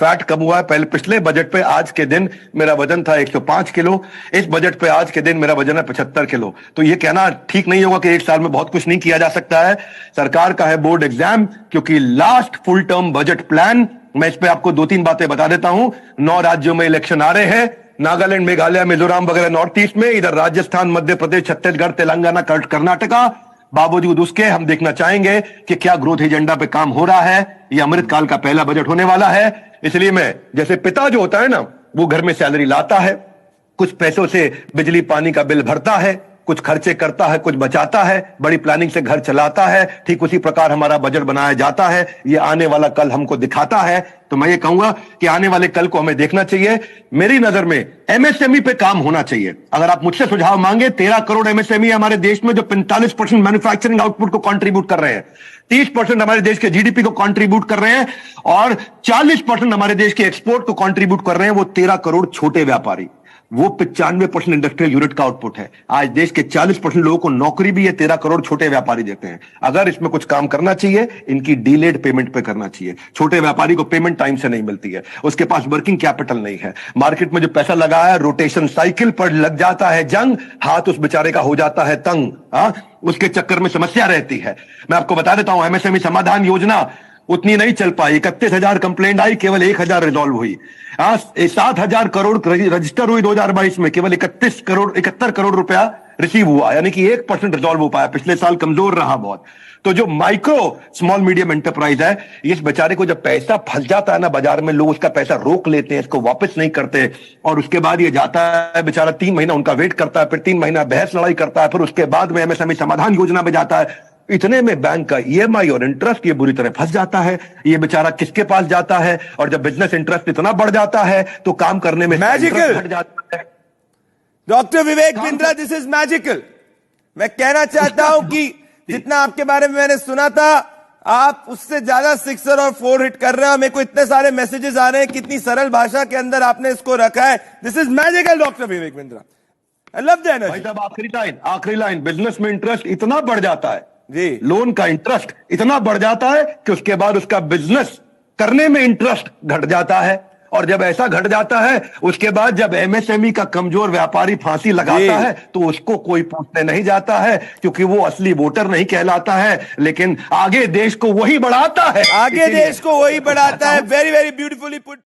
Fat कम हुआ है। पहले पिछले बजट पे आज के दिन मेरा वजन था 105 किलो, इस बजट पे आज के दिन मेरा वजन है 75 किलो। तो ये कहना ठीक नहीं होगा कि एक साल में बहुत कुछ नहीं किया जा सकता है। सरकार का है बोर्ड एग्जाम, क्योंकि last full term budget plan, मैं इस पे आपको 2-3 बातें बता देता हूं। 9 राज्यों में इलेक्शन आ रहे हैं, नागालैंड, मेघालय, मिजोरम वगैरह नॉर्थ ईस्ट में, इधर राजस्थान, मध्य प्रदेश, छत्तीसगढ़, तेलंगाना, कर्नाटका। बावजूद उसके हम देखना चाहेंगे कि क्या ग्रोथ एजेंडा पे काम हो रहा है। यह अमृतकाल का पहला बजट होने वाला है। इसलिए मैं, जैसे पिता जो होता है ना, वो घर में सैलरी लाता है, कुछ पैसों से बिजली पानी का बिल भरता है, कुछ खर्चे करता है, कुछ बचाता है, बड़ी प्लानिंग से घर चलाता है, ठीक उसी प्रकार हमारा बजट बनाया जाता है। ये आने वाला कल हमको दिखाता है। तो मैं ये कहूंगा कि आने वाले कल को हमें देखना चाहिए। मेरी नजर में एमएसएमई पे काम होना चाहिए। अगर आप मुझसे सुझाव मांगे, 13 करोड़ एमएसएमई हमारे देश में जो 45% मैन्युफैक्चरिंग आउटपुट को कंट्रीब्यूट कर रहे हैं, 30% हमारे देश के जीडीपी को कंट्रीब्यूट कर रहे हैं और 40% हमारे देश के एक्सपोर्ट को कंट्रीब्यूट कर रहे हैं वो 13 करोड़ छोटे व्यापारी। वो 95% इंडस्ट्रियल यूनिट का आउटपुट है। आज देश के 40% लोगों को नौकरी भी ये 13 करोड़ छोटे व्यापारी देते हैं। अगर इसमें कुछ काम करना चाहिए, इनकी डिलेड पेमेंट पे करना चाहिए। छोटे व्यापारी को पेमेंट टाइम से नहीं मिलती है, उसके पास वर्किंग कैपिटल नहीं है, मार्केट में जो पैसा लगा है रोटेशन साइकिल पर लग जाता है जंग, हाथ उस बेचारे का हो जाता है तंग। उसके चक्कर में समस्या रहती है। मैं आपको बता देता हूं, एमएसएमई समाधान योजना उतनी नहीं चल पाई। 31,000 कंप्लेंट आई, केवल 1,000 रिजॉल्व हुई। 7,000 करोड़ रजिस्टर हुई 2022 में, केवल 71 करोड़ रुपया रिसीव हुआ, यानी कि 1% रिजॉल्व हो पाया। पिछले साल कमजोर रहा बहुत। तो जो माइक्रो स्मॉल मीडियम एंटरप्राइज है, इस बेचारे को जब पैसा फंस जाता है ना बाजार में, लोग उसका पैसा रोक लेते हैं, इसको वापस नहीं करते, और उसके बाद ये जाता है बेचारा 3 महीना उनका वेट करता है, फिर 3 महीना बहस लड़ाई करता है, फिर उसके बाद में एमएसएमई समाधान योजना में जाता है। इतने में बैंक का ईएमआई और इंटरेस्ट ये बुरी तरह फंस जाता है। ये बेचारा किसके पास जाता है? और जब बिजनेस इंटरेस्ट इतना बढ़ जाता है तो काम करने में मैजिकल घट जाता है। Doctor Vivek Bindra, this is magical. मैं कहना चाहता हूं कि जितना आपके बारे में मैंने सुना था, आप उससे ज्यादा 6 और 4 हिट कर रहे हो। मेरे को इतने सारे मैसेजेस आ रहे हैं, कितनी सरल भाषा के अंदर आपने इसको रखा है। This is magical doctor Vivek Bindra. I love the energy. भाई साहब, आखिरी लाइन, बिजनेस में इंटरेस्ट इतना बढ़ जाता है जी, लोन का इंटरेस्ट इतना बढ़ जाता है कि उसके बाद उसका बिजनेस करने में इंटरेस्ट घट जाता है। और जब ऐसा घट जाता है, उसके बाद जब एमएसएमई का कमजोर व्यापारी फांसी लगाता है तो उसको कोई पूछने नहीं जाता है, क्योंकि वो असली वोटर नहीं कहलाता है, लेकिन आगे देश को वही बढ़ाता है। आगे देश को वही बढ़ाता है। Very very beautifully put.